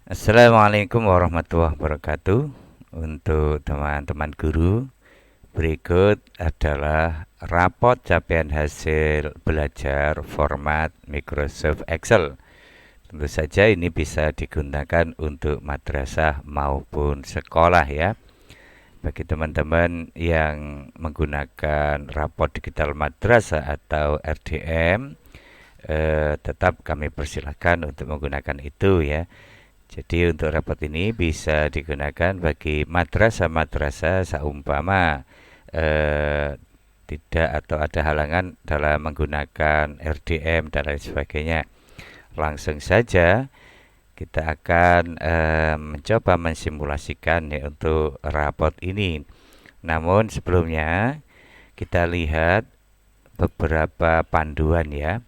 Assalamualaikum warahmatullahi wabarakatuh. Untuk teman-teman guru, berikut adalah rapot capaian hasil belajar format Microsoft Excel. Tentu saja ini bisa digunakan untuk madrasah maupun sekolah ya. Bagi teman-teman yang menggunakan rapot digital madrasah atau RDM, tetap kami persilahkan untuk menggunakan itu ya. Jadi untuk rapot ini bisa digunakan bagi madrasah-madrasah seumpama eh, tidak atau ada halangan dalam menggunakan RDM dan lain sebagainya. Langsung saja kita akan mencoba mensimulasikan ya untuk rapot ini. Namun sebelumnya kita lihat beberapa panduan ya.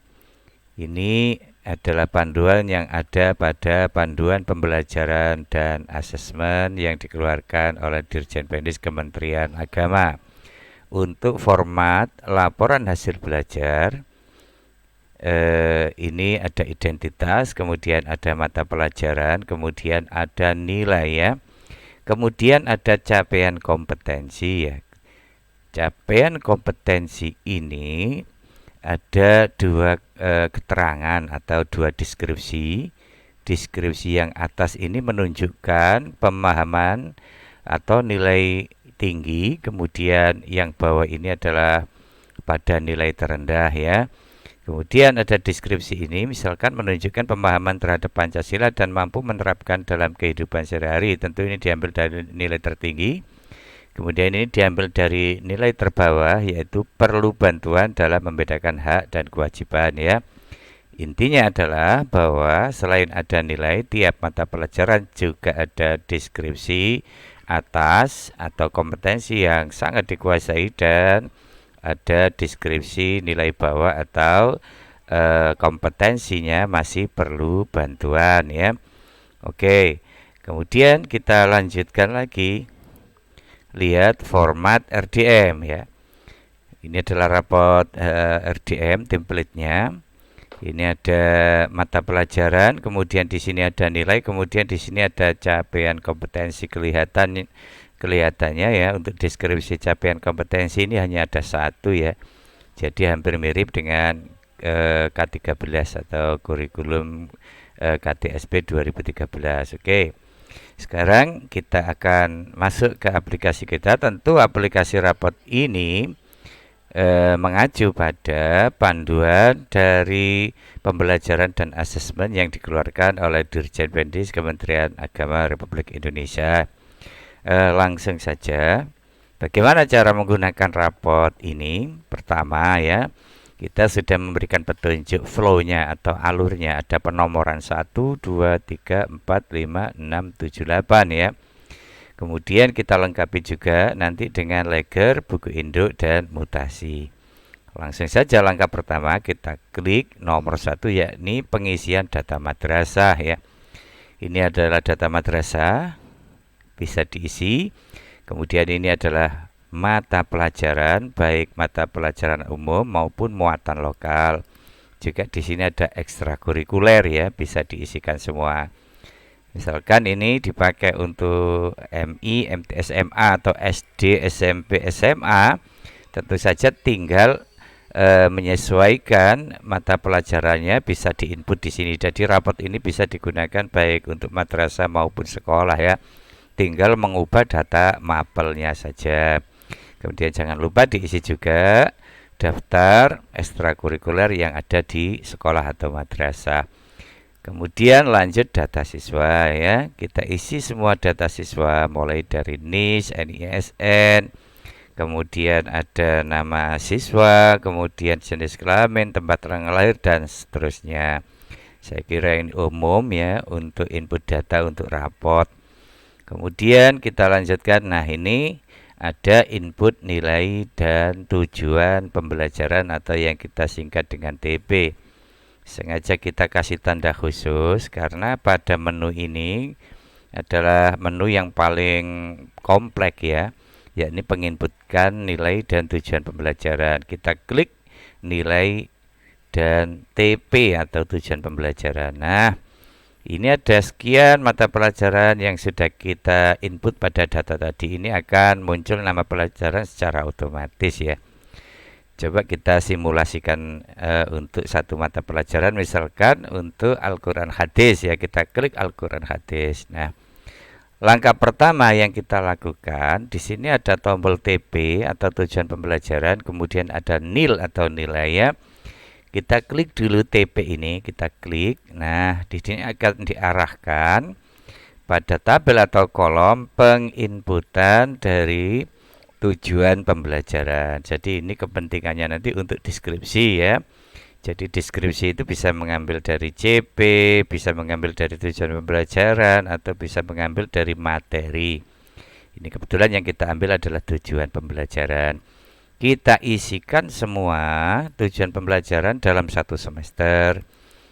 Ini adalah panduan yang ada pada panduan pembelajaran dan asesmen yang dikeluarkan oleh Dirjen Pendis Kementerian Agama. Untuk format laporan hasil belajar, ini ada identitas, kemudian ada mata pelajaran, kemudian ada nilai ya. Kemudian ada capaian kompetensi ya. Capaian kompetensi ini ada dua keterangan atau dua deskripsi. Deskripsi yang atas ini menunjukkan pemahaman atau nilai tinggi, kemudian yang bawah ini adalah pada nilai terendah ya. Kemudian ada deskripsi ini misalkan menunjukkan pemahaman terhadap Pancasila dan mampu menerapkan dalam kehidupan sehari-hari. Tentu ini diambil dari nilai tertinggi. Kemudian ini diambil dari nilai terbawah, yaitu perlu bantuan dalam membedakan hak dan kewajiban ya. Intinya adalah bahwa selain ada nilai, tiap mata pelajaran juga ada deskripsi atas atau kompetensi yang sangat dikuasai dan ada deskripsi nilai bawah atau kompetensinya masih perlu bantuan ya. Oke, kemudian kita lanjutkan lagi. Lihat format RDM ya. Ini adalah rapot RDM template-nya. Ini ada mata pelajaran, kemudian di sini ada nilai, kemudian di sini ada capaian kompetensi kelihatannya ya. Untuk deskripsi capaian kompetensi ini hanya ada satu ya. Jadi hampir mirip dengan K13 atau kurikulum KTSP 2013. Oke. Sekarang kita akan masuk ke aplikasi kita. Tentu aplikasi rapot ini mengacu pada panduan dari pembelajaran dan asesmen yang dikeluarkan oleh Dirjen Pendis Kementerian Agama Republik Indonesia. Langsung saja, bagaimana cara menggunakan rapot ini? Pertama ya, kita sudah memberikan petunjuk flow-nya atau alurnya. Ada penomoran 1, 2, 3, 4, 5, 6, 7, 8 ya. Kemudian kita lengkapi juga nanti dengan legger, buku induk, dan mutasi. Langsung saja langkah pertama kita klik nomor 1 yakni pengisian data madrasah ya. Ini adalah data madrasah, bisa diisi. Kemudian ini adalah mata pelajaran, baik mata pelajaran umum maupun muatan lokal. Juga di sini ada ekstrakurikuler ya, bisa diisikan semua. Misalkan ini dipakai untuk MI, MTSMA atau SD, SMP, SMA, tentu saja tinggal menyesuaikan mata pelajarannya, bisa diinput di sini. Jadi rapot ini bisa digunakan baik untuk madrasah maupun sekolah ya. Tinggal mengubah data mapelnya saja. Kemudian jangan lupa diisi juga daftar ekstrakurikuler yang ada di sekolah atau madrasah. Kemudian lanjut data siswa ya. Kita isi semua data siswa mulai dari NIS, NISN, kemudian ada nama siswa, kemudian jenis kelamin, tempat tanggal lahir dan seterusnya. Saya kira ini umum ya untuk input data untuk rapot. Kemudian kita lanjutkan. Nah, ini ada input nilai dan tujuan pembelajaran atau yang kita singkat dengan TP. Sengaja kita kasih tanda khusus karena pada menu ini adalah menu yang paling kompleks ya, yakni penginputkan nilai dan tujuan pembelajaran. Kita klik nilai dan TP atau tujuan pembelajaran. Nah, Ini ada sekian mata pelajaran yang sudah kita input pada data tadi. Ini akan muncul nama pelajaran secara otomatis ya. Coba kita simulasikan untuk satu mata pelajaran, misalkan untuk Al-Quran Hadis ya, kita klik Al-Quran Hadis. Nah, langkah pertama yang kita lakukan di sini ada tombol TP atau tujuan pembelajaran, kemudian ada nil atau nilai ya. Kita klik dulu TP ini, kita klik. Nah, di sini akan diarahkan pada tabel atau kolom penginputan dari tujuan pembelajaran. Jadi ini kepentingannya nanti untuk deskripsi ya. Jadi deskripsi itu bisa mengambil dari CP, bisa mengambil dari tujuan pembelajaran, atau bisa mengambil dari materi. Ini kebetulan yang kita ambil adalah tujuan pembelajaran. Kita isikan semua tujuan pembelajaran dalam satu semester.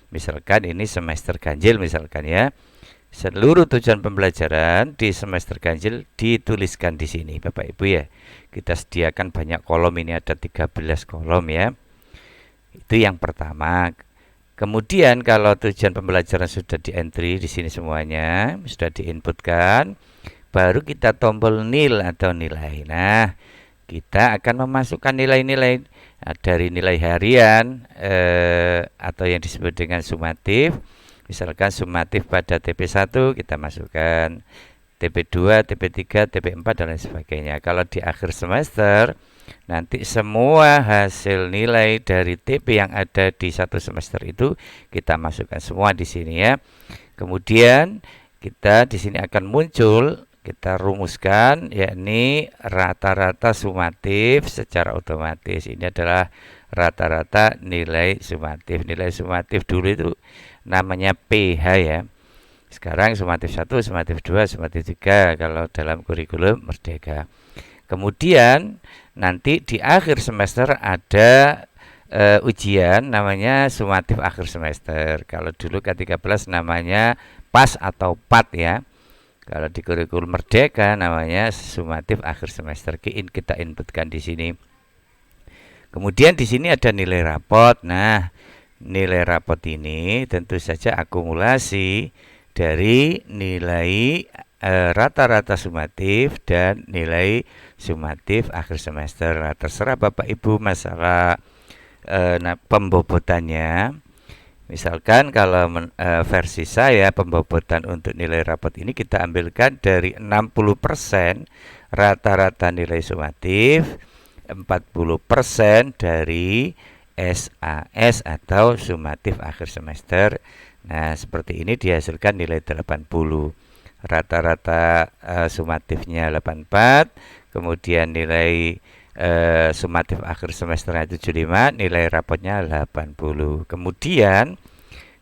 Misalkan ini semester ganjil misalkan ya. Seluruh tujuan pembelajaran di semester ganjil dituliskan di sini Bapak Ibu ya. Kita sediakan banyak kolom, ini ada 13 kolom ya. Itu yang pertama. Kemudian kalau tujuan pembelajaran sudah di entry di sini semuanya, sudah diinputkan, baru kita tombol nil atau nilai. Nah, kita akan memasukkan nilai-nilai dari nilai harian atau yang disebut dengan sumatif. Misalkan sumatif pada TP1 kita masukkan, TP2, TP3, TP4 dan lain sebagainya. Kalau di akhir semester nanti semua hasil nilai dari TP yang ada di satu semester itu kita masukkan semua di sini ya. Kemudian kita di sini akan muncul, kita rumuskan yakni rata-rata sumatif secara otomatis. Ini adalah rata-rata nilai sumatif. Nilai sumatif dulu itu namanya PH ya. Sekarang sumatif 1, sumatif 2, sumatif 3 kalau dalam kurikulum Merdeka. Kemudian nanti di akhir semester ada ujian namanya sumatif akhir semester. Kalau dulu K13 namanya PAS atau PAT ya. Kalau di kurikulum Merdeka namanya sumatif akhir semester. Kita inputkan di sini. Kemudian di sini ada nilai rapot. Nah, nilai rapot ini tentu saja akumulasi dari nilai rata-rata sumatif dan nilai sumatif akhir semester. Nah, terserah Bapak Ibu masalah pembobotannya. Misalkan kalau versi saya pembobotan untuk nilai rapot ini kita ambilkan dari 60% rata-rata nilai sumatif, 40% dari SAS atau sumatif akhir semester. Nah, seperti ini dihasilkan nilai 80. Rata-rata sumatifnya 84, kemudian nilai sumatif akhir semesternya 75, nilai rapotnya 80. Kemudian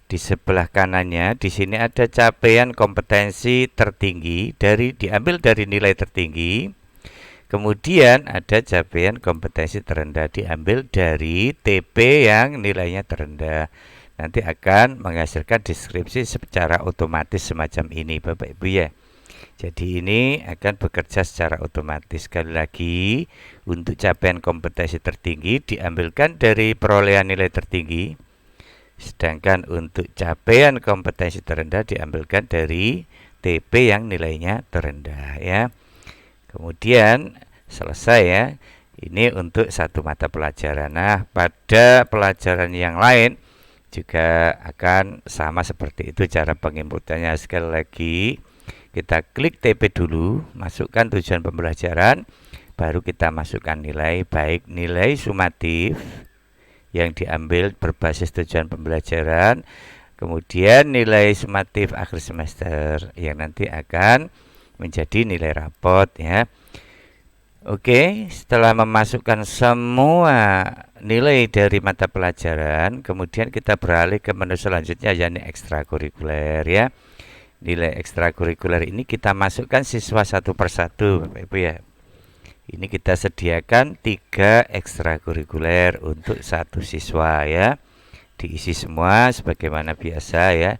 di sebelah kanannya di sini ada capaian kompetensi tertinggi diambil dari nilai tertinggi. Kemudian ada capaian kompetensi terendah diambil dari TP yang nilainya terendah. Nanti akan menghasilkan deskripsi secara otomatis semacam ini Bapak Ibu ya. Jadi ini akan bekerja secara otomatis. Sekali lagi, untuk capaian kompetensi tertinggi diambilkan dari perolehan nilai tertinggi. Sedangkan untuk capaian kompetensi terendah diambilkan dari TP yang nilainya terendah ya. Kemudian selesai ya. Ini untuk satu mata pelajaran. Nah, pada pelajaran yang lain juga akan sama seperti itu cara penginputannya. Sekali lagi, kita klik TP dulu, masukkan tujuan pembelajaran, baru kita masukkan nilai, baik nilai sumatif yang diambil berbasis tujuan pembelajaran, kemudian nilai sumatif akhir semester yang nanti akan menjadi nilai rapot ya. Oke, setelah memasukkan semua nilai dari mata pelajaran, kemudian kita beralih ke menu selanjutnya yakni ekstrakurikuler ya. Nilai ekstrakurikuler ini kita masukkan siswa satu persatu Bapak Ibu ya. Ini kita sediakan 3 ekstrakurikuler untuk satu siswa ya. Diisi semua sebagaimana biasa ya.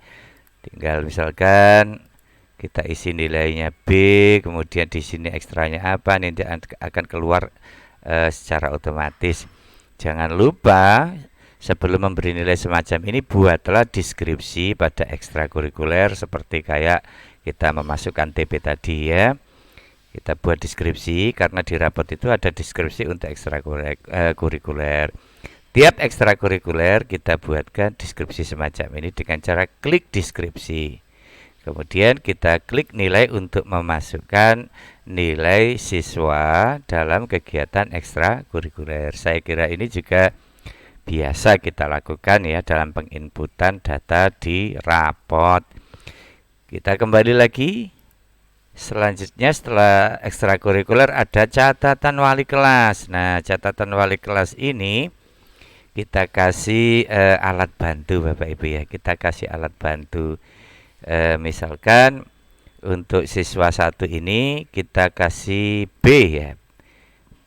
Tinggal misalkan kita isi nilainya B, kemudian di sini ekstranya apa, nanti akan keluar secara otomatis. Jangan lupa sebelum memberi nilai semacam ini, buatlah deskripsi pada ekstrakurikuler seperti kayak kita memasukkan TP tadi ya. Kita buat deskripsi karena di rapot itu ada deskripsi untuk ekstrakurikuler. Tiap ekstrakurikuler kita buatkan deskripsi semacam ini dengan cara klik deskripsi. Kemudian kita klik nilai untuk memasukkan nilai siswa dalam kegiatan ekstrakurikuler. Saya kira ini juga biasa kita lakukan ya dalam penginputan data di rapot. Kita kembali lagi. Selanjutnya setelah ekstrakurikuler ada catatan wali kelas. Nah, catatan wali kelas ini kita kasih alat bantu Bapak Ibu ya. Kita kasih alat bantu. Misalkan untuk siswa 1 ini kita kasih B ya.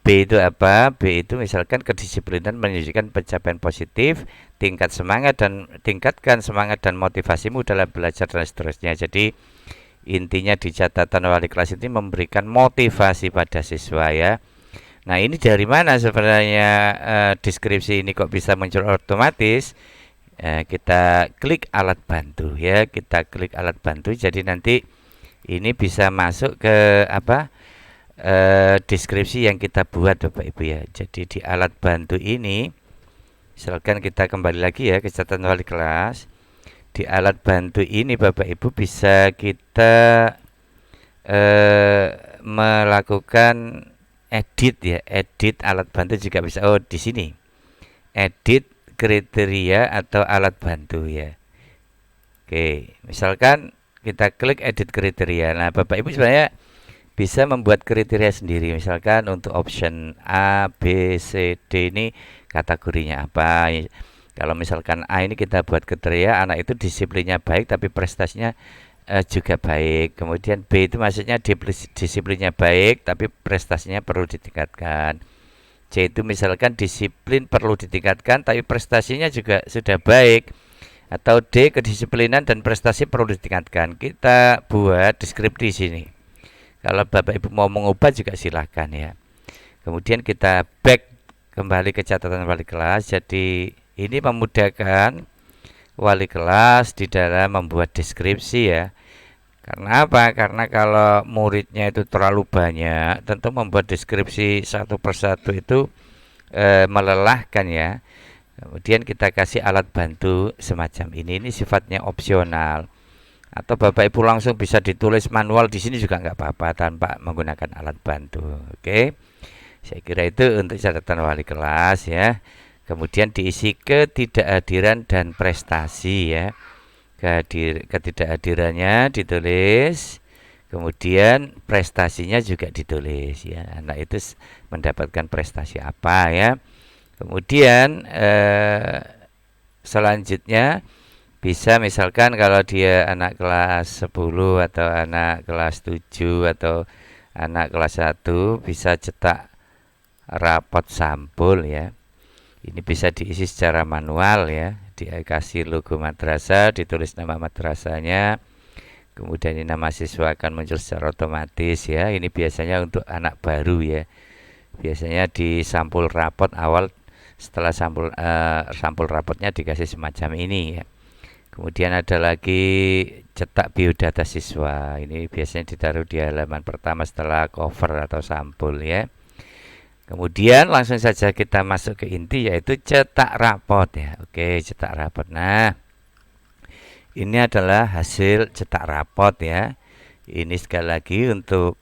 B itu apa? B itu misalkan kedisiplinan menunjukkan pencapaian positif, tingkatkan semangat dan motivasimu dalam belajar dan seterusnya. Jadi intinya di catatan wali kelas ini memberikan motivasi pada siswa ya. Nah, ini dari mana sebenarnya deskripsi ini kok bisa muncul otomatis? Kita klik alat bantu ya, kita klik alat bantu. Jadi nanti ini bisa masuk ke deskripsi yang kita buat Bapak Ibu ya. Jadi di alat bantu ini, misalkan kita kembali lagi ya ke catatan wali kelas. Di alat bantu ini Bapak Ibu bisa kita melakukan edit ya, edit alat bantu juga bisa. Oh, di sini edit kriteria atau alat bantu ya. Oke, misalkan kita klik edit kriteria. Nah, Bapak Ibu sebenarnya bisa membuat kriteria sendiri. Misalkan untuk option A, B, C, D ini kategorinya apa. Kalau misalkan A ini kita buat kriteria anak itu disiplinnya baik tapi prestasinya juga baik. Kemudian B itu maksudnya disiplinnya baik tapi prestasinya perlu ditingkatkan. C itu misalkan disiplin perlu ditingkatkan tapi prestasinya juga sudah baik. Atau D, kedisiplinan dan prestasi perlu ditingkatkan. Kita buat deskripsi di sini. Kalau Bapak Ibu mau mengubah juga silahkan ya. Kemudian kita back kembali ke catatan wali kelas. Jadi ini memudahkan wali kelas di dalam membuat deskripsi ya. Karena apa? Karena kalau muridnya itu terlalu banyak, tentu membuat deskripsi satu persatu itu melelahkan ya. Kemudian kita kasih alat bantu semacam ini. Ini sifatnya opsional. Atau Bapak Ibu langsung bisa ditulis manual di sini juga nggak apa-apa tanpa menggunakan alat bantu. Oke, saya kira itu untuk catatan wali kelas ya. Kemudian diisi ketidakhadiran dan prestasi ya. Ketidakhadirannya ditulis, kemudian prestasinya juga ditulis ya. Anak itu mendapatkan prestasi apa ya. Kemudian selanjutnya bisa misalkan kalau dia anak kelas 10 atau anak kelas 7 atau anak kelas 1 bisa cetak rapot sampul ya. Ini bisa diisi secara manual ya, dikasih logo madrasah, ditulis nama madrasahnya, kemudian ini nama siswa akan muncul secara otomatis ya. Ini biasanya untuk anak baru ya. Biasanya di sampul rapot awal setelah sampul rapotnya dikasih semacam ini ya. Kemudian ada lagi cetak biodata siswa. Ini biasanya ditaruh di halaman pertama setelah cover atau sampul ya. Kemudian langsung saja kita masuk ke inti yaitu cetak rapot ya. Oke, cetak rapot. Nah, ini adalah hasil cetak rapot ya. Ini sekali lagi untuk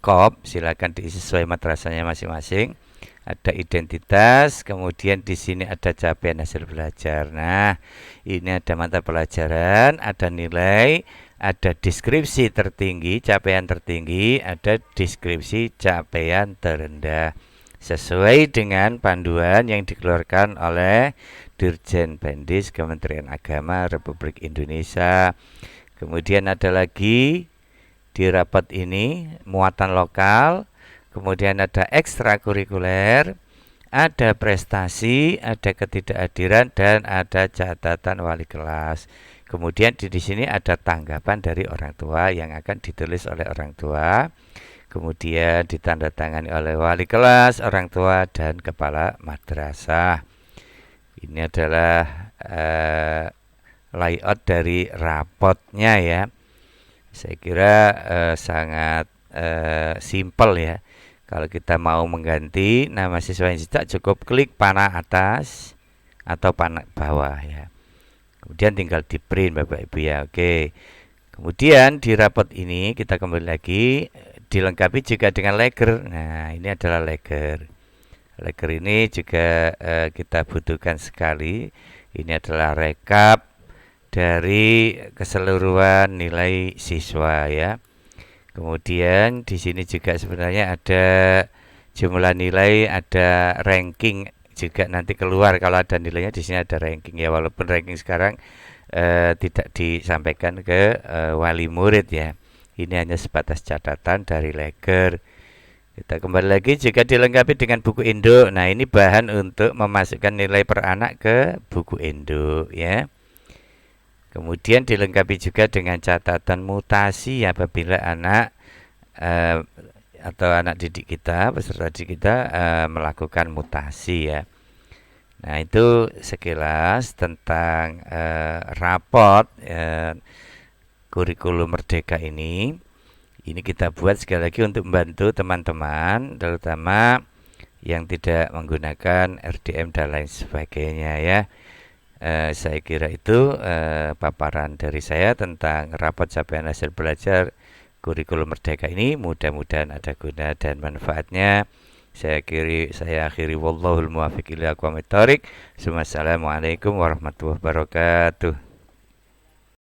KOP silakan diisi sesuai madrasahnya masing-masing. Ada identitas, kemudian di sini ada capaian hasil belajar. Nah, ini ada mata pelajaran, ada nilai, ada deskripsi tertinggi, capaian tertinggi, ada deskripsi capaian terendah. Sesuai dengan panduan yang dikeluarkan oleh Dirjen Pendis Kementerian Agama Republik Indonesia. Kemudian ada lagi di rapat ini muatan lokal, kemudian ada ekstrakurikuler, ada prestasi, ada ketidakhadiran, dan ada catatan wali kelas. Kemudian di sini ada tanggapan dari orang tua yang akan ditulis oleh orang tua. Kemudian ditandatangani oleh wali kelas, orang tua, dan kepala madrasah. Ini adalah layout dari rapotnya ya. Saya kira sangat simple ya. Kalau kita mau mengganti nama siswa yang cetak, cukup klik panah atas atau panah bawah ya. Kemudian tinggal di print Bapak Ibu ya. Oke. Kemudian di rapot ini kita kembali lagi, dilengkapi juga dengan legger. Nah, ini adalah legger. Legger ini juga kita butuhkan sekali. Ini adalah rekap dari keseluruhan nilai siswa ya. Kemudian di sini juga sebenarnya ada jumlah nilai, ada ranking juga nanti keluar kalau ada nilainya. Di sini ada ranking ya, walaupun ranking sekarang tidak disampaikan ke wali murid ya. Ini hanya sebatas catatan dari legger. Kita kembali lagi, juga dilengkapi dengan buku induk. Nah, ini bahan untuk memasukkan nilai per anak ke buku induk ya. Kemudian dilengkapi juga dengan catatan mutasi apabila anak atau anak didik kita, peserta didik kita melakukan mutasi ya. Nah, itu sekilas tentang raport kurikulum Merdeka ini. Ini kita buat sekali lagi untuk membantu teman-teman, terutama yang tidak menggunakan RDM dan lain sebagainya ya. Saya kira itu paparan dari saya tentang rapot capaian hasil belajar kurikulum Merdeka ini. Mudah-mudahan ada guna dan manfaatnya. Saya akhiri wallahul muwaffiq ila aqwamit thoriq. Assalamualaikum warahmatullahi wabarakatuh.